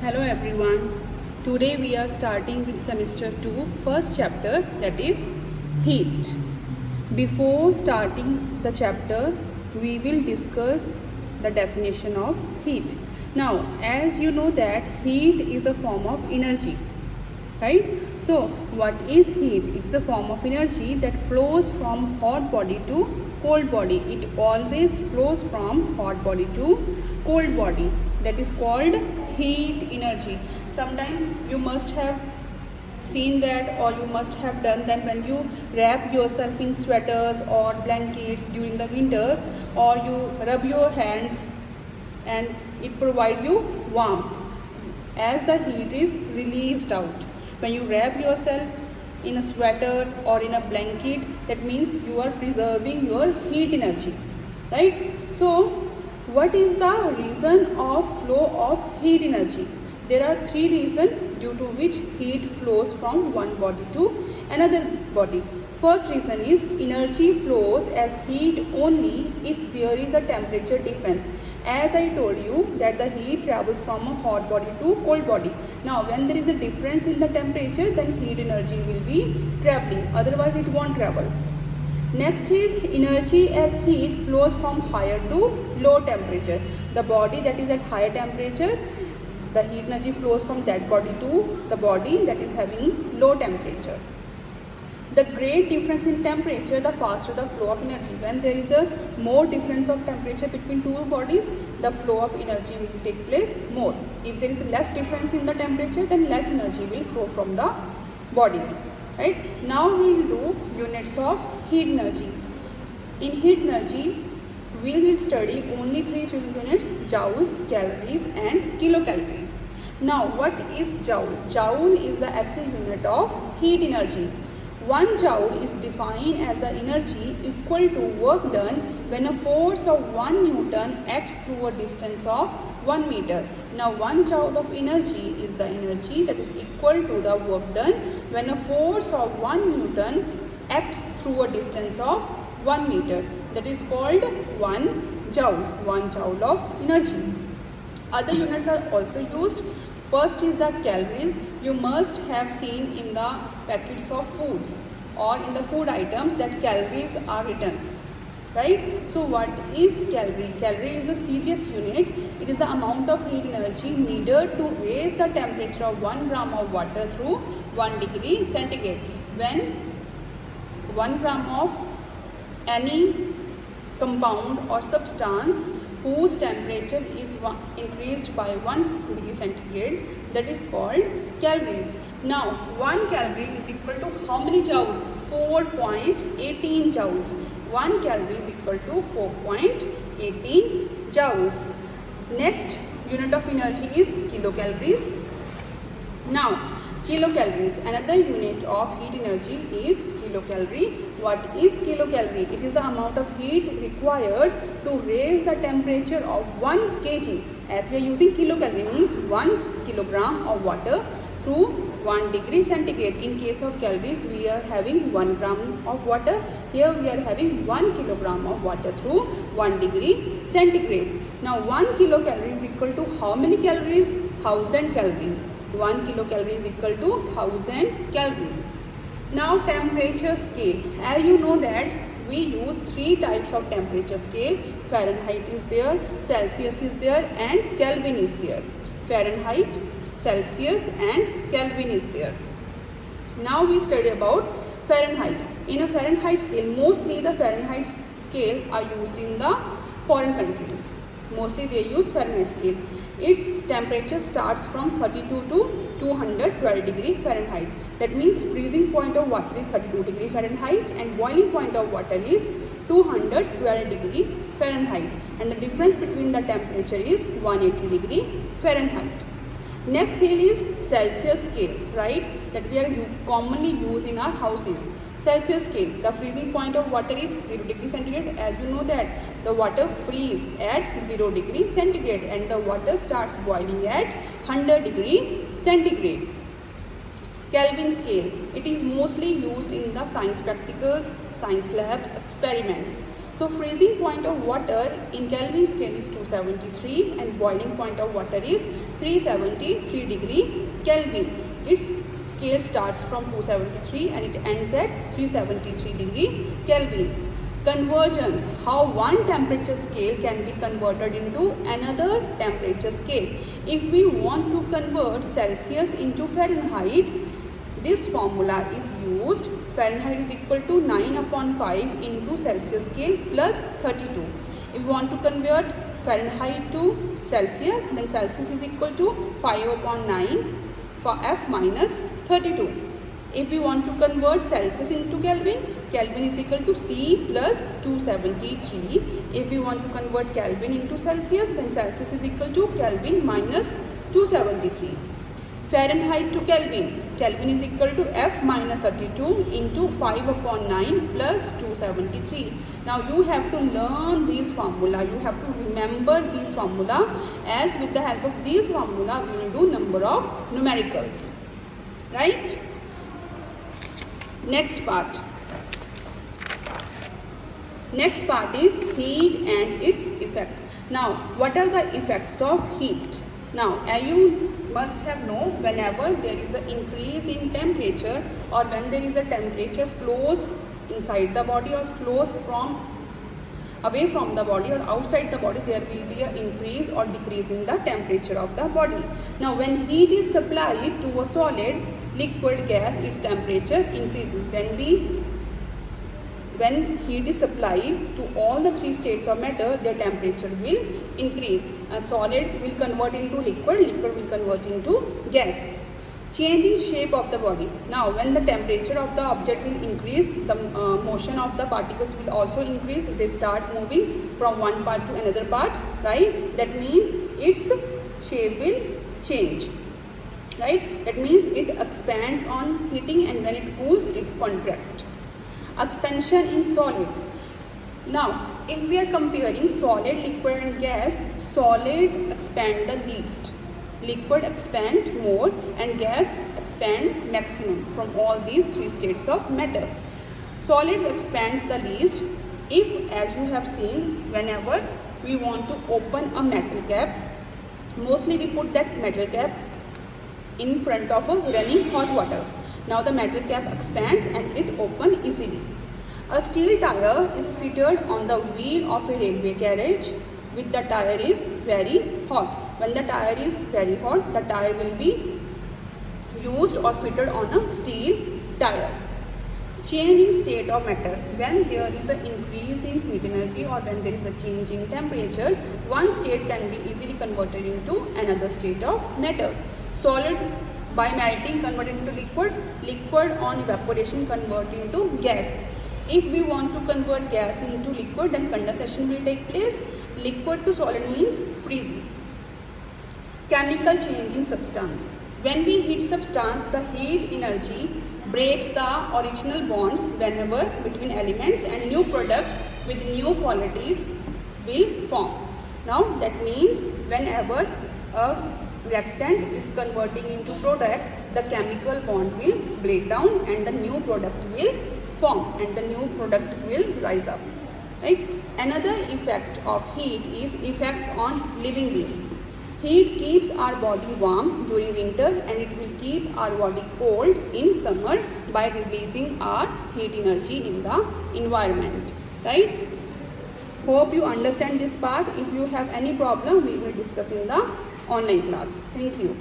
Hello everyone. Today we are starting with semester 2, first chapter, that is heat. Before starting the chapter, we will discuss the definition of heat. Now, as you know that heat is a form of energy, right? So, what is heat? It's a form of energy that flows from hot body to cold body. It always flows from hot body to cold body. That is called heat energy. Sometimes you must have seen that, or you must have done that when you wrap yourself in sweaters or blankets during the winter, or you rub your hands and it provides you warmth as the heat is released out. When you wrap yourself in a sweater or in a blanket, that means you are preserving your heat energy, right? So what is the reason of flow of heat energy? There are three reasons due to which heat flows from one body to another body. First reason is energy flows as heat only if there is a temperature difference. As I told you that the heat travels from a hot body to cold body. Now when there is a difference in the temperature, then heat energy will be traveling, otherwise it won't travel. Next is energy as heat flows from higher to low temperature. The body that is at higher temperature, the heat energy flows from that body to the body that is having low temperature. The great difference in temperature, the faster the flow of energy. When there is a more difference of temperature between two bodies, the flow of energy will take place more. If there is less difference in the temperature, then less energy will flow from the bodies. Right? Now we will do units of heat energy. In heat energy, we will study only three units: joules, calories and kilocalories. Now what is joule? Joule is the SI unit of heat energy. 1 joule is defined as the energy equal to work done when a force of 1 Newton acts through a distance of 1 meter. Now 1 joule of energy is the energy that is equal to the work done when a force of 1 Newton acts through a distance of 1 meter. That is called 1 joule, 1 joule of energy. Other units are also used. First is the calories. You must have seen in the packets of foods or in the food items that calories are written, right? So what is calorie? Calorie is the CGS unit. It is the amount of heat energy needed to raise the temperature of 1 gram of water through 1 degree centigrade. When 1 gram of any compound or substance whose temperature is increased by 1 degree centigrade, that is called calories. Now 1 calorie is equal to how many joules? 4.18 joules. 1 calorie is equal to 4.18 joules. Next unit of energy is kilocalories. Now kilocalories, another unit of heat energy is kilocalorie. What is kilocalorie? It is the amount of heat required to raise the temperature of 1 kg. As we are using kilocalorie, means 1 kilogram of water through 1 degree centigrade. In case of calories, we are having 1 gram of water. Here we are having 1 kilogram of water through 1 degree centigrade. Now 1 kilocalorie is equal to how many calories? 1000 calories. 1 kilocalorie is equal to 1000 calories. Now temperature scale. As you know that we use three types of temperature scale. Fahrenheit is there, Celsius is there and Kelvin is there. Fahrenheit, Celsius and Kelvin is there. Now we study about Fahrenheit. In a Fahrenheit scale, mostly the Fahrenheit scale are used in the foreign countries. Mostly they use Fahrenheit scale. Its temperature starts from 32 to 212 degree Fahrenheit. That means freezing point of water is 32 degree Fahrenheit and boiling point of water is 212 degree Fahrenheit. And the difference between the temperature is 180 degree Fahrenheit. Next scale is Celsius scale, right? That we are commonly use in our houses. Celsius scale, the freezing point of water is 0 degree centigrade. As you know that the water freezes at 0 degree centigrade and the water starts boiling at 100 degree centigrade. Kelvin scale, it is mostly used in the science practicals, science labs, experiments. So freezing point of water in Kelvin scale is 273 and boiling point of water is 373 degree Kelvin. Its scale starts from 273 and it ends at 373 degree Kelvin. Conversions, how one temperature scale can be converted into another temperature scale. If we want to convert Celsius into Fahrenheit, this formula is used. Fahrenheit is equal to 9/5 into Celsius scale plus 32. If we want to convert Fahrenheit to Celsius, then Celsius is equal to 5/9 for F minus 32. If we want to convert Celsius into Kelvin, Kelvin is equal to C plus 273. If we want to convert Kelvin into Celsius, then Celsius is equal to Kelvin minus 273. Fahrenheit to Kelvin, Kelvin is equal to F minus 32 into 5/9 plus 273. Now you have to learn these formula, you have to remember these formula, as with the help of these formula we will do number of numericals, right? Next part is heat and its effect. Now what are the effects of heat? Now as you must have known, whenever there is an increase in temperature or when there is a temperature flows inside the body or flows from away from the body or outside the body, there will be an increase or decrease in the temperature of the body. Now when heat is supplied to a solid, liquid, gas, its temperature increases. When heat is supplied to all the three states of matter, their temperature will increase. A solid will convert into liquid, liquid will convert into gas. Changing shape of the body. Now when the temperature of the object will increase, the motion of the particles will also increase. They start moving from one part to another part, right? That means its shape will change, right? That means it expands on heating, and when it cools, it contracts. Expansion in solids. Now if we are comparing solid, liquid and gas, solid expand the least, liquid expand more, and gas expand maximum from all these three states of matter. Solid expands the least. If, as you have seen, whenever we want to open a metal cap, mostly we put that metal cap in front of a running hot water. Now the metal cap expands and it opens easily. A steel tire is fitted on the wheel of a railway carriage with the tire is very hot. When the tire is very hot, the tire will be used or fitted on a steel tire. Change in state of matter. When there is an increase in heat energy or when there is a change in temperature, one state can be easily converted into another state of matter. Solid by melting converted into liquid, liquid on evaporation converted into gas. If we want to convert gas into liquid, then condensation will take place. Liquid to solid means freezing. Chemical change in substance. When we heat substance, the heat energy breaks the original bonds whenever between elements, and new products with new qualities will form. Now that means whenever a reactant is converting into product, the chemical bond will break down and the new product will form and the new product will rise up, right? Another effect of heat is effect on living beings. Heat keeps our body warm during winter and it will keep our body cold in summer by releasing our heat energy in the environment, right? Hope you understand this part. If you have any problem, we will discuss in the online class. Thank you.